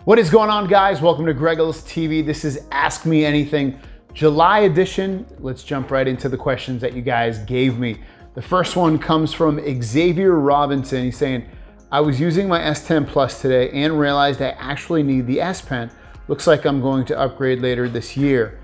What is going on, guys? Welcome to GregglesTV. This is Ask Me Anything July edition. Let's jump right into the questions that you guys gave me. The first one comes from Xavier Robinson. He's saying, I was using my S10 Plus today and realized I actually need the S Pen. Looks like I'm going to upgrade later this year.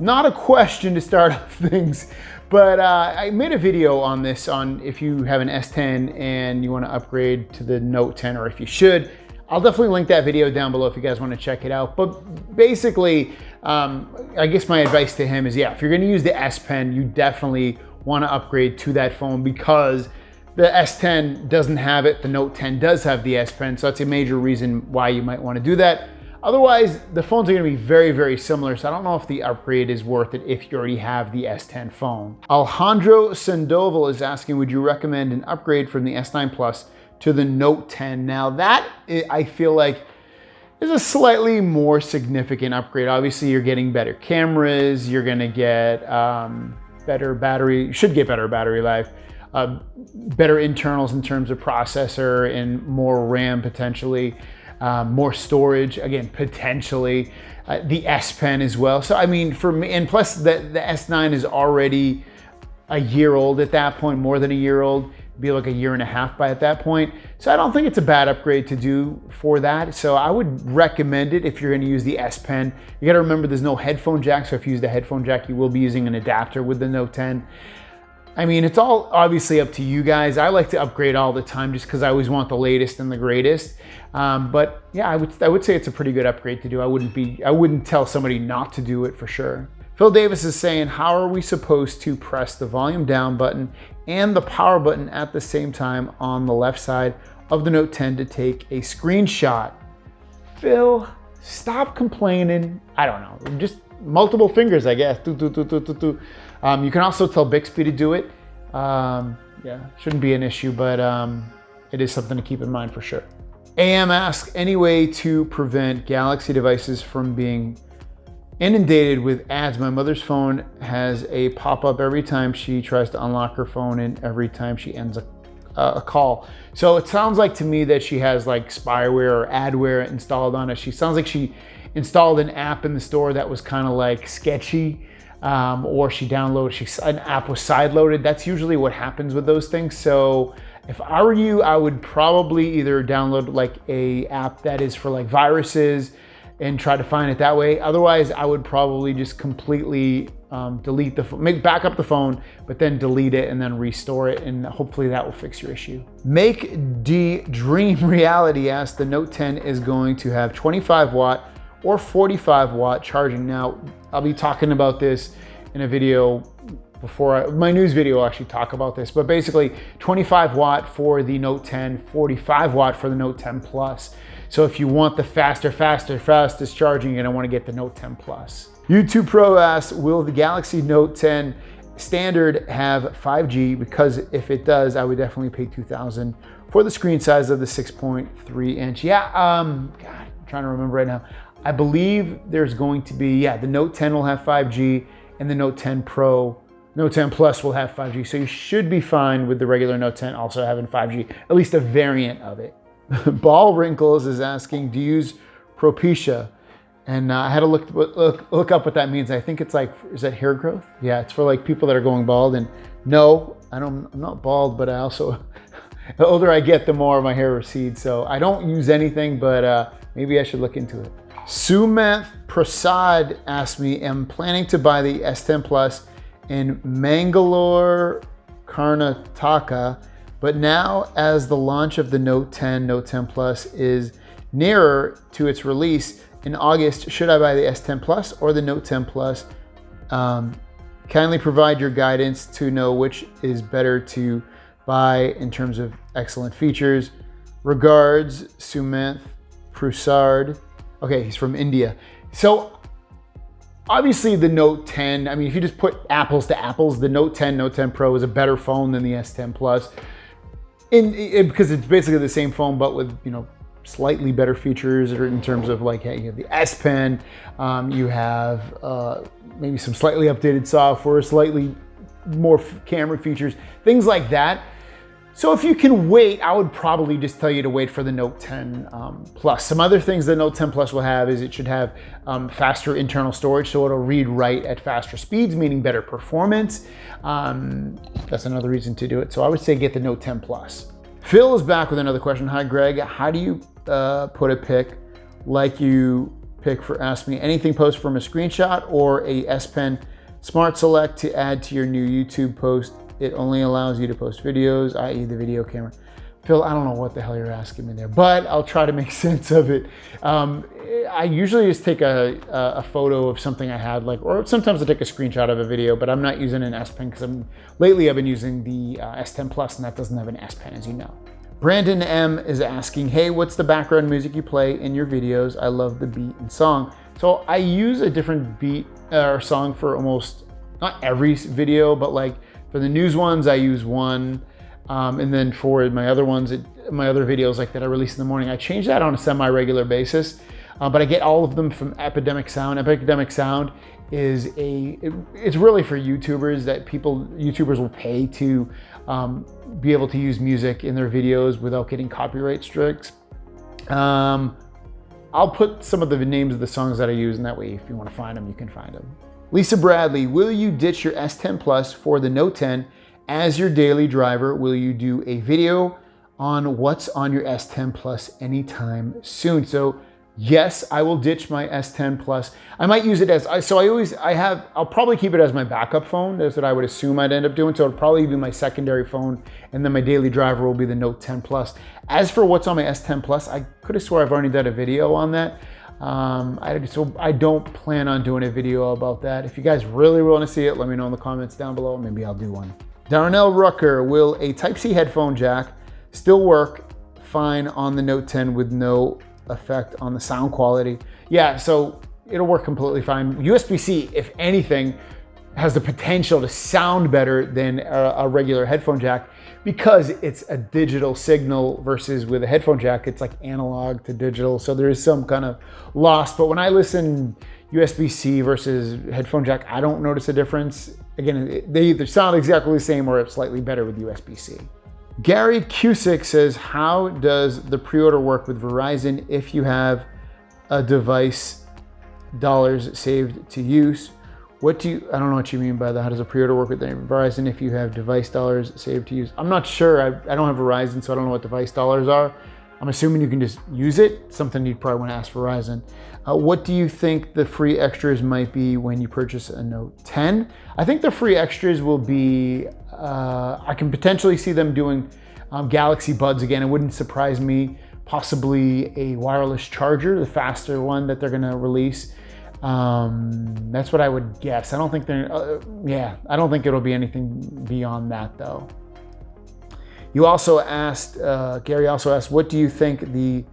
Not a question to start off things, but I made a video on this, on if you have an S10 and you want to upgrade to the Note 10, or if you should. I'll definitely link that video down below if you guys want to check it out. But basically, I guess my advice to him is, yeah, if you're going to use the S Pen, you definitely want to upgrade to that phone because the S10 doesn't have it. The Note 10 does have the S Pen, so that's a major reason why you might want to do that. Otherwise, the phones are going to be very, very similar, so I don't know if the upgrade is worth it if you already have the S10 phone. Alejandro Sandoval is asking, would you recommend an upgrade from the S9 Plus to the Note 10? Now that, I feel like, is a slightly more significant upgrade. Obviously, you're getting better cameras, you're gonna get better battery, you should get better battery life, better internals in terms of processor and more RAM potentially, more storage, again, potentially, the S Pen as well. So I mean, for me, and plus the S9 is already a year old at that point, more than a year old. Be like a year and a half by at that point. So I don't think it's a bad upgrade to do for that. So I would recommend it if you're gonna use the S Pen. You gotta remember there's no headphone jack, so if you use the headphone jack, you will be using an adapter with the Note 10. I mean, it's all obviously up to you guys. I like to upgrade all the time just because I always want the latest and the greatest. But yeah, I would say it's a pretty good upgrade to do. I wouldn't tell somebody not to do it for sure. Phil Davis is saying, how are we supposed to press the volume down button and the power button at the same time on the left side of the Note 10 to take a screenshot? Phil, stop complaining. I don't know, just multiple fingers, I guess. You can also tell Bixby to do it. Yeah, shouldn't be an issue, but it is something to keep in mind for sure. AM asks, any way to prevent Galaxy devices from being inundated with ads? My mother's phone has a pop-up every time she tries to unlock her phone and every time she ends a call. So it sounds like to me that she has like spyware or adware installed on it. She sounds like she installed an app in the store that was kind of like sketchy, or she downloaded, an app was sideloaded. That's usually what happens with those things. So if I were you, I would probably either download like a app that is for like viruses and try to find it that way. Otherwise, I would probably just completely delete the phone, back up the phone, but then delete it and then restore it, and hopefully that will fix your issue. Make D Dream Reality asks, the Note 10 is going to have 25 watt or 45 watt charging. Now, I'll be talking about this in a video before my news video will actually talk about this, but basically 25 watt for the Note 10, 45 watt for the Note 10 Plus. So if you want the fastest charging, you're gonna wanna get the Note 10 Plus. YouTube Pro asks, will the Galaxy Note 10 standard have 5G? Because if it does, I would definitely pay $2,000 for the screen size of the 6.3 inch. Yeah, God, I'm trying to remember right now. I believe there's going to be, yeah, the Note 10 will have 5G and the Note 10 Pro, Note 10 Plus will have 5G. So you should be fine with the regular Note 10 also having 5G, at least a variant of it. Ball Wrinkles is asking, do you use Propecia? And I had to look up what that means. I think it's like, is that hair growth? Yeah, it's for like people that are going bald. And no, I'm not bald, but I also, the older I get, the more my hair recedes. So I don't use anything, but maybe I should look into it. Sumanth Prasad asked me, I'm planning to buy the S10 Plus in Mangalore, Karnataka, but now as the launch of the Note 10, Note 10 Plus is nearer to its release in August, should I buy the S10 Plus or the Note 10 Plus? Kindly provide your guidance to know which is better to buy in terms of excellent features. Regards, Sumanth Prasad. Okay, he's from India. So obviously the Note 10, I mean, if you just put apples to apples, the Note 10, Note 10 Pro is a better phone than the S10 Plus. Because it's basically the same phone, but with, you know, slightly better features in terms of like, hey, you have the S Pen, you have maybe some slightly updated software, slightly more camera features, things like that. So if you can wait, I would probably just tell you to wait for the Note 10 Plus. Some other things the Note 10 Plus will have is it should have faster internal storage, so it'll read write at faster speeds, meaning better performance. That's another reason to do it. So I would say get the Note 10 Plus. Phil is back with another question. Hi, Greg. How do you put a pic like you pick for Ask Me Anything post from a screenshot or a S Pen Smart Select to add to your new YouTube post? It only allows you to post videos, i.e. the video camera. Phil, I don't know what the hell you're asking me there, but I'll try to make sense of it. I usually just take a photo of something I had, or sometimes I take a screenshot of a video, but I'm not using an S Pen because lately I've been using the S10 Plus, and that doesn't have an S Pen, as you know. Brandon M is asking, hey, what's the background music you play in your videos? I love the beat and song. So I use a different beat or song for almost, not every video, but like for the news ones, I use one. And then for my other ones, my other videos like that I release in the morning, I change that on a semi-regular basis. But I get all of them from Epidemic Sound. Epidemic Sound is it's really for YouTubers that YouTubers will pay to be able to use music in their videos without getting copyright strikes. I'll put some of the names of the songs that I use, and that way if you want to find them, you can find them. Lisa Bradley, will you ditch your S10 Plus for the Note 10 as your daily driver? Will you do a video on what's on your S10 Plus anytime soon? So yes, I will ditch my S10 Plus. I might use it as, I'll probably keep it as my backup phone. That's what I would assume I'd end up doing. So it'll probably be my secondary phone, and then my daily driver will be the Note 10 Plus. As for what's on my S10 Plus, I could have swore I've already done a video on that. So I don't plan on doing a video about that. If you guys really want to see it, let me know in the comments down below. Maybe I'll do one. Darnell Rucker, will a Type-C headphone jack still work fine on the Note 10 with no effect on the sound quality? Yeah, so it'll work completely fine. USB-C, if anything, has the potential to sound better than a regular headphone jack because it's a digital signal versus with a headphone jack, it's like analog to digital. So there is some kind of loss. But when I listen USB-C versus headphone jack, I don't notice a difference. Again, they either sound exactly the same or it's slightly better with USB-C. Gary Cusick says, how does the pre-order work with Verizon if you have a device dollars saved to use? I don't know what you mean by that. How does a pre-order work with Verizon if you have device dollars saved to use? I'm not sure. I don't have Verizon, so I don't know what device dollars are. I'm assuming you can just use it. Something you'd probably want to ask Verizon. What do you think the free extras might be when you purchase a Note 10? I think the free extras will be, I can potentially see them doing Galaxy Buds again. It wouldn't surprise me. Possibly a wireless charger, the faster one that they're gonna release. That's what I would guess. I don't think I don't think it'll be anything beyond that though. You also asked, Gary also asked, what do you think the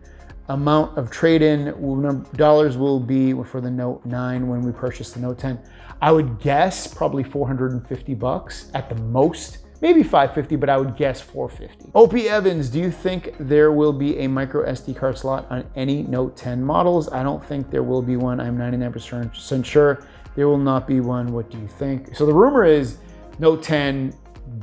amount of trade-in dollars will be for the Note 9 when we purchase the Note 10? I would guess probably $450 at the most, maybe $550, but I would guess $450. Opie Evans, do you think there will be a micro SD card slot on any Note 10 models? I don't think there will be one. I'm 99% sure there will not be one. What do you think? So the rumor is Note 10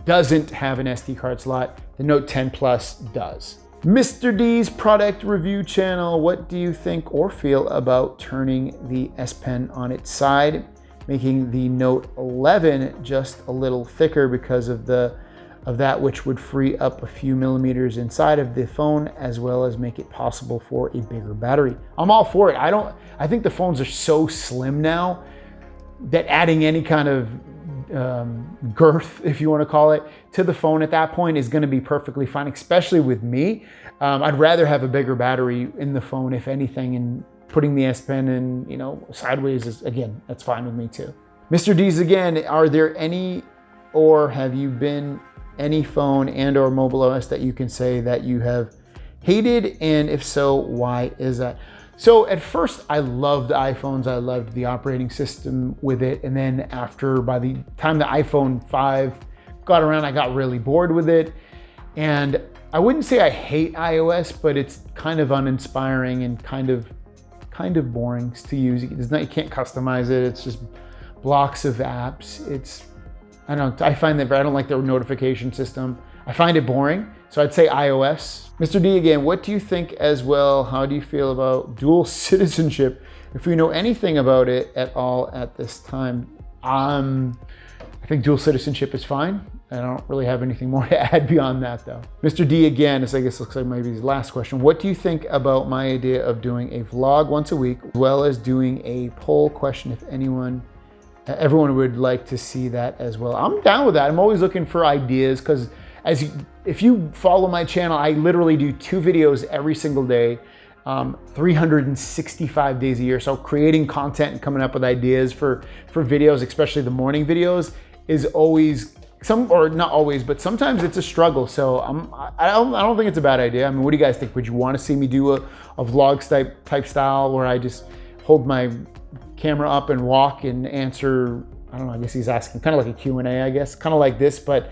doesn't have an SD card slot. The Note 10 Plus does. Mr. D's product review channel, what do you think or feel about turning the S Pen on its side, making the Note 11 just a little thicker because of that, which would free up a few millimeters inside of the phone, as well as make it possible for a bigger battery? I'm all for it. I think the phones are so slim now that adding any kind of girth, if you want to call it, to the phone at that point is going to be perfectly fine, especially with me. I'd rather have a bigger battery in the phone, if anything, and putting the S Pen in, sideways is, again, that's fine with me too. Mr. D's again, are there any, or have you been any phone and or mobile OS that you can say that you have hated? And if so, why is that? So at first I loved iPhones. I loved the operating system with it. And then by the time the iPhone 5 got around, I got really bored with it. And I wouldn't say I hate iOS, but it's kind of uninspiring and kind of boring to use. You can't customize it. It's just blocks of apps. I find that I don't like their notification system. I find it boring. So I'd say iOS. Mr. D again, what do you think as well? How do you feel about dual citizenship? If we know anything about it at all at this time, I think dual citizenship is fine. I don't really have anything more to add beyond that though. Mr. D again, this I guess looks like maybe his last question. What do you think about my idea of doing a vlog once a week, as well as doing a poll question if everyone would like to see that as well? I'm down with that. I'm always looking for ideas because if you follow my channel, I literally do 2 videos every single day, 365 days a year. So creating content and coming up with ideas for videos, especially the morning videos, is always or not always, but sometimes it's a struggle. So I don't think it's a bad idea. I mean, what do you guys think? Would you want to see me do a vlog type style where I just hold my camera up and walk and answer? I don't know, I guess he's asking kind of like a Q&A, I guess, kind of like this, but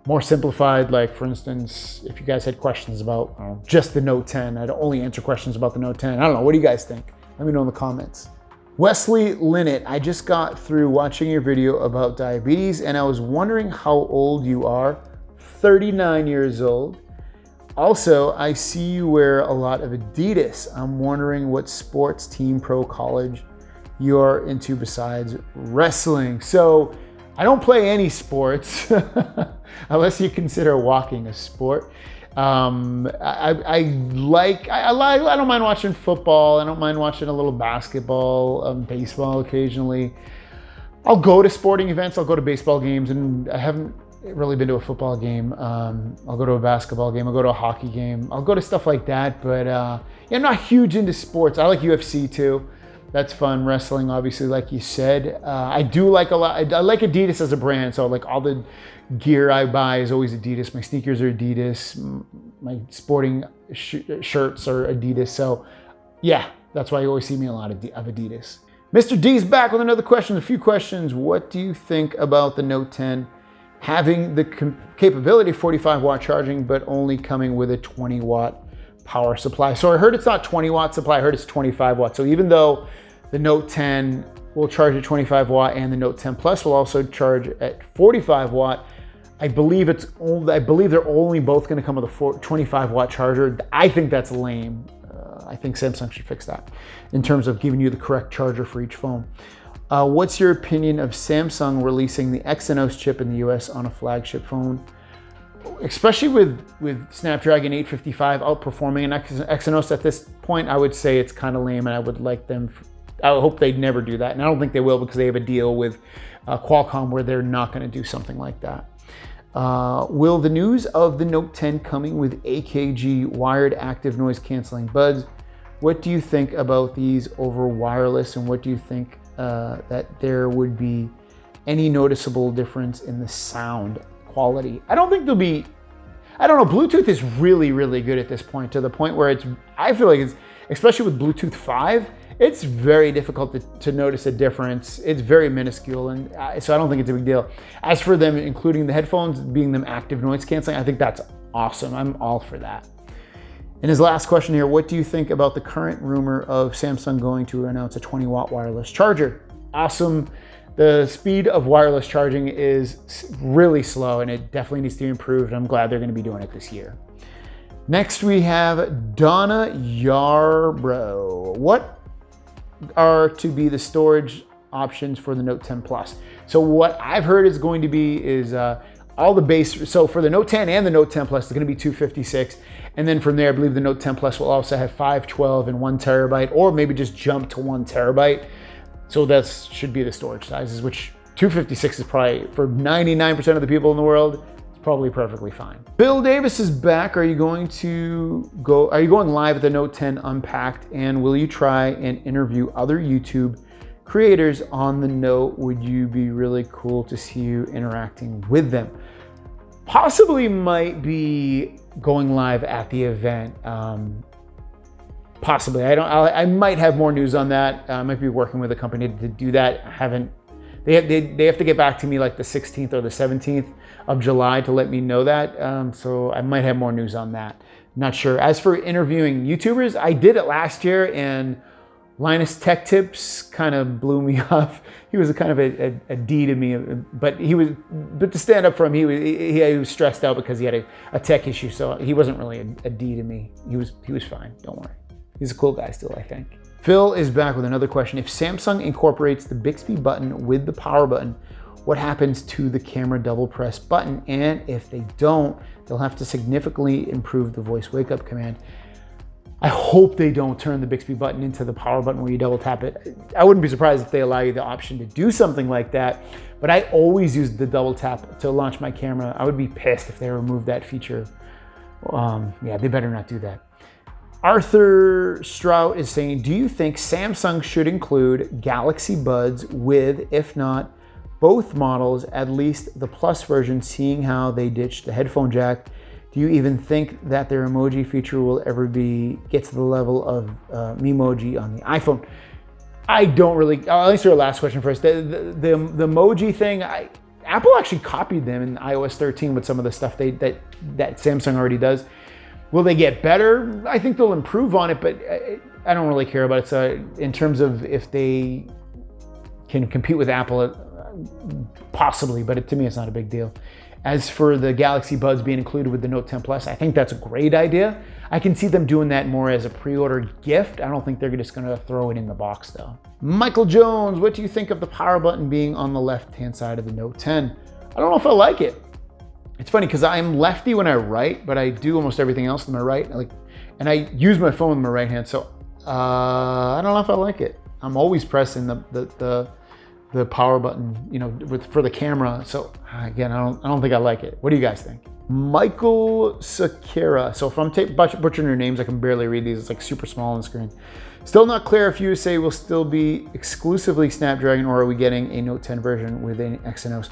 more simplified. Like for instance, if you guys had questions about just the Note 10, I'd only answer questions about the Note 10. I don't know, what do you guys think? Let me know in the comments. Wesley Linnett, I just got through watching your video about diabetes and I was wondering how old you are. 39 years old. Also, I see you wear a lot of Adidas. I'm wondering what sports team, pro, college you're into besides wrestling. So I don't play any sports unless you consider walking a sport. I don't mind watching football. I don't mind watching a little basketball, baseball occasionally. I'll go to sporting events. I'll go to baseball games, and I haven't really been to a football game. I'll go to a basketball game. I'll go to a hockey game. I'll go to stuff like that. But yeah, I'm not huge into sports. I like UFC too. That's fun. Wrestling, obviously, like you said. I do like a lot. I like Adidas as a brand. So like all the gear I buy is always Adidas. My sneakers are Adidas. My sporting shirts are Adidas. So yeah, that's why you always see me a lot of Adidas. Mr. D's back with another question, a few questions. What do you think about the Note 10 having the capability of 45 watt charging, but only coming with a 20 watt power supply? So I heard it's not 20 watt supply, I heard it's 25 watt. So even though the Note 10 will charge at 25 watt and the Note 10 Plus will also charge at 45 watt, I believe they're only both going to come with a 25 watt charger. I think that's lame. I think Samsung should fix that in terms of giving you the correct charger for each phone. What's your opinion of Samsung releasing the Exynos chip in the US on a flagship phone? Especially with Snapdragon 855 outperforming an Exynos at this point, I would say it's kind of lame, and I would hope they'd never do that. And I don't think they will, because they have a deal with Qualcomm where they're not going to do something like that. Will the news of the Note 10 coming with AKG wired active noise canceling buds? What do you think about these over wireless, and what do you think that there would be any noticeable difference in the sound quality? I don't think there'll be, I don't know, Bluetooth is really, really good at this point, to the point where I feel like it's, especially with Bluetooth 5, it's very difficult to notice a difference. It's very minuscule, and so I don't think it's a big deal. As for them including the headphones, being them active noise canceling, I think that's awesome. I'm all for that. And his last question here, what do you think about the current rumor of Samsung going to announce a 20 watt wireless charger? Awesome. The speed of wireless charging is really slow, and it definitely needs to be improved. I'm glad they're going to be doing it this year. Next, we have Donna Yarbrough. What are to be the storage options for the Note 10 Plus? So what I've heard is going to be is all the base. So for the Note 10 and the Note 10 Plus, it's going to be 256. And then from there, I believe the Note 10 Plus will also have 512 and 1 terabyte, or maybe just jump to 1 terabyte. So that should be the storage sizes, which 256 is probably, for 99% of the people in the world, it's probably perfectly fine. Bill Davis is back. Are you going live at the Note 10 Unpacked, and will you try and interview other YouTube creators on the Note? Would you be really cool to see you interacting with them? Possibly might be going live at the event. Possibly. I might have more news on that. I might be working with a company to do that. They have to get back to me like the 16th or the 17th of July to let me know that. So I might have more news on that. Not sure. As for interviewing YouTubers, I did it last year, and Linus Tech Tips kind of blew me off. He was a kind of a D to me, but to stand up for him, he was stressed out because he had a tech issue, so he wasn't really a D to me. He was fine, don't worry. He's a cool guy still, I think. Phil is back with another question. If Samsung incorporates the Bixby button with the power button, what happens to the camera double press button? And if they don't, they'll have to significantly improve the voice wake up command. I hope they don't turn the Bixby button into the power button where you double tap it. I wouldn't be surprised if they allow you the option to do something like that, but I always use the double tap to launch my camera. I would be pissed if they removed that feature. Yeah, they better not do that. Arthur Strout is saying, do you think Samsung should include Galaxy Buds with, if not both models, at least the Plus version, seeing how they ditched the headphone jack? Do you even think that their emoji feature will ever get to the level of Memoji on the iPhone? I don't really. I'll answer your last question first. The emoji thing, Apple actually copied them in iOS 13 with some of the stuff that Samsung already does. Will they get better? I think they'll improve on it, but I don't really care about it. So in terms of if they can compete with Apple, possibly, but to me, it's not a big deal. As for the Galaxy Buds being included with the Note 10 Plus, I think that's a great idea. I can see them doing that more as a pre-order gift. I don't think they're just gonna throw it in the box though. Michael Jones, what do you think of the power button being on the left-hand side of the Note 10? I don't know if I like it. It's funny because I'm lefty when I write, but I do almost everything else with my right. And I use my phone with my right hand, so I don't know if I like it. I'm always pressing the power button, you know, for the camera. So again, I don't think I like it. What do you guys think? Michael Sakira. So if I'm butchering your names, I can barely read these. It's like super small on the screen. Still not clear if USA will still be exclusively Snapdragon, or are we getting a Note 10 version with an Exynos?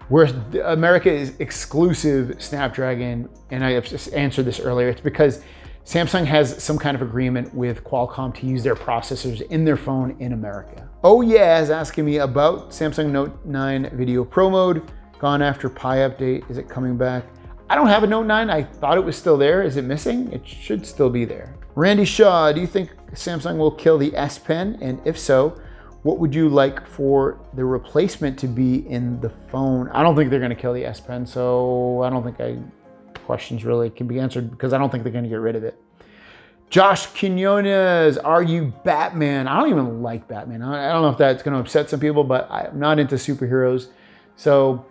Where America is exclusive Snapdragon, and I have just answered this earlier, it's because Samsung has some kind of agreement with Qualcomm to use their processors in their phone in America. Oh yeah, is asking me about Samsung Note 9 Video Pro Mode. Gone after Pi update, is it coming back? I don't have a Note 9, I thought it was still there. Is it missing? It should still be there. Randy Shaw, do you think Samsung will kill the S Pen? And if so, what would you like for the replacement to be in the phone? I don't think they're gonna kill the S Pen, so I don't think questions really can be answered because I don't think they're gonna get rid of it. Josh Quinones, are you Batman? I don't even like Batman. I don't know if that's gonna upset some people, but I'm not into superheroes. So,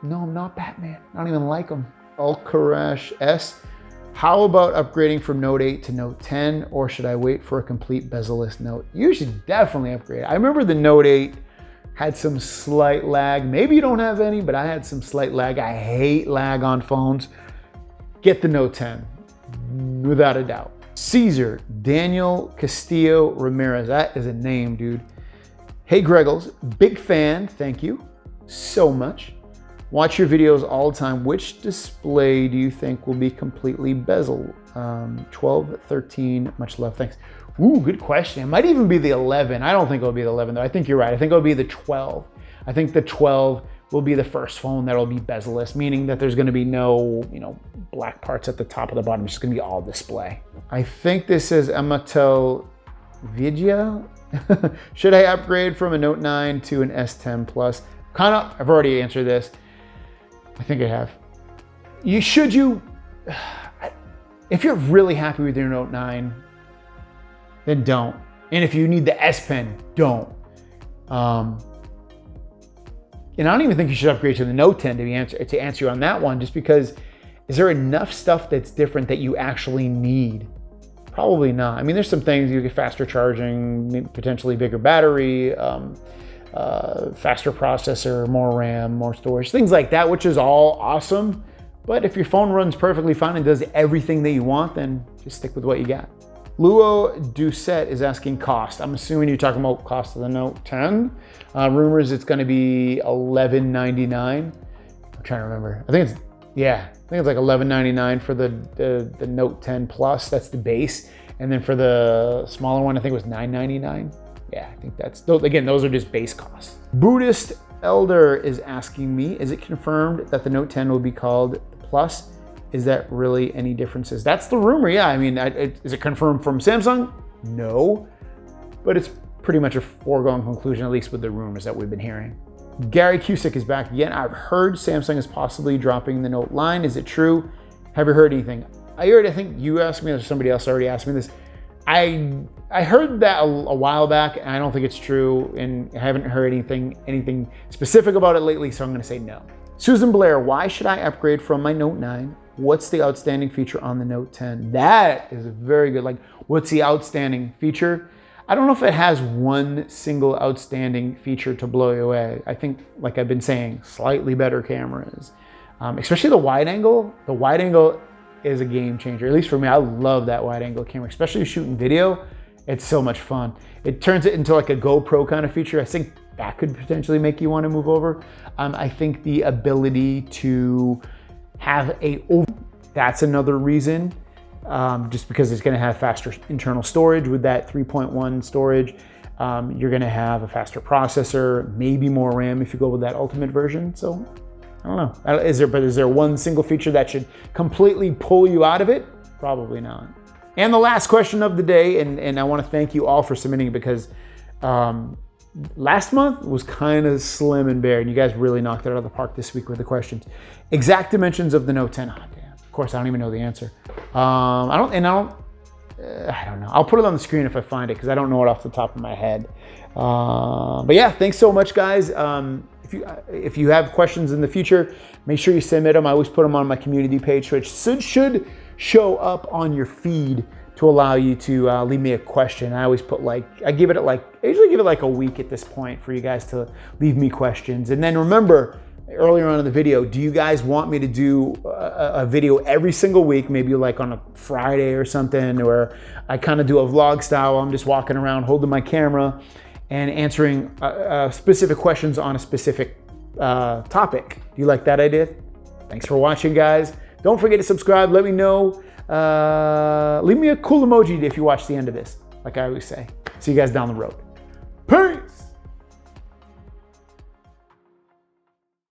no, I'm not Batman. I don't even like him. Alcarash S, how about upgrading from Note 8 to Note 10, or should I wait for a complete bezel-less Note? You should definitely upgrade. I remember the Note 8 had some slight lag. Maybe you don't have any, but I had some slight lag. I hate lag on phones. Get the Note 10, without a doubt. Caesar Daniel Castillo Ramirez, that is a name, dude. Hey Greggles, big fan, thank you so much. Watch your videos all the time. Which display do you think will be completely bezel? 12, 13, much love, thanks. Ooh, good question. It might even be the 11. I don't think it'll be the 11 though. I think you're right. I think it'll be the 12. I think the 12 will be the first phone that'll be bezel-less, meaning that there's gonna be no, black parts at the top of the bottom. It's just gonna be all display. I think this is Amatel Vidya. Should I upgrade from a Note 9 to an S10 Plus? I've already answered this. I think I have. If you're really happy with your Note 9, then don't. And if you need the S Pen, don't. And I don't even think you should upgrade to the Note 10 to answer you on that one, just because is there enough stuff that's different that you actually need? Probably not. I mean, there's some things you get faster charging, potentially bigger battery, faster processor, more RAM, more storage, things like that, which is all awesome. But if your phone runs perfectly fine and does everything that you want, then just stick with what you got. Luo Doucette is asking cost. I'm assuming you're talking about cost of the Note 10. Rumors it's going to be $11.99. I'm trying to remember. I think it's like $11.99 for the Note 10 Plus. That's the base. And then for the smaller one, I think it was $9.99. Yeah, I think those are just base costs. Buddhist Elder is asking me, is it confirmed that the Note 10 will be called the Plus? Is that really any differences? That's the rumor, yeah. I mean, is it confirmed from Samsung? No. but it's pretty much a foregone conclusion, at least with the rumors that we've been hearing. Gary Cusick is back again. I've heard Samsung is possibly dropping the Note line. Is it true? Have you heard anything? I think you asked me, or somebody else already asked me this. I heard that a while back, and I don't think it's true, and I haven't heard anything specific about it lately, so I'm gonna say no. Susan Blair, why should I upgrade from my Note 9? What's the outstanding feature on the Note 10? That is a very good, like, what's the outstanding feature? I don't know if it has one single outstanding feature to blow you away. I think, like I've been saying, slightly better cameras, especially the wide angle. The wide angle is a game changer, at least for me. I love that wide angle camera, especially shooting video. It's so much fun. It turns it into like a GoPro kind of feature. I think that could potentially make you want to move over. I think the ability to have that's another reason. Just because it's going to have faster internal storage with that 3.1 storage. You're going to have a faster processor, maybe more RAM if you go with that ultimate version. So I don't know. Is there one single feature that should completely pull you out of it? Probably not. And the last question of the day, and I want to thank you all for submitting, because last month was kind of slim and bare, and you guys really knocked it out of the park this week with the questions. Exact dimensions of the Note 10. Oh, damn. Of course, I don't even know the answer. I don't know. I'll put it on the screen if I find it, because I don't know it off the top of my head. But yeah, thanks so much, guys. If you have questions in the future, make sure you submit them. I always put them on my community page, which should show up on your feed to allow you to leave me a question. I always put I usually give it like a week at this point for you guys to leave me questions. And then remember, earlier on in the video, do you guys want me to do a video every single week, maybe like on a Friday or something, or I kind of do a vlog style? I'm just walking around holding my camera and answering specific questions on a specific topic. Do you like that idea? Thanks for watching, guys. Don't forget to subscribe. Let me know. Leave me a cool emoji if you watch the end of this, like I always say. See you guys down the road. Peace!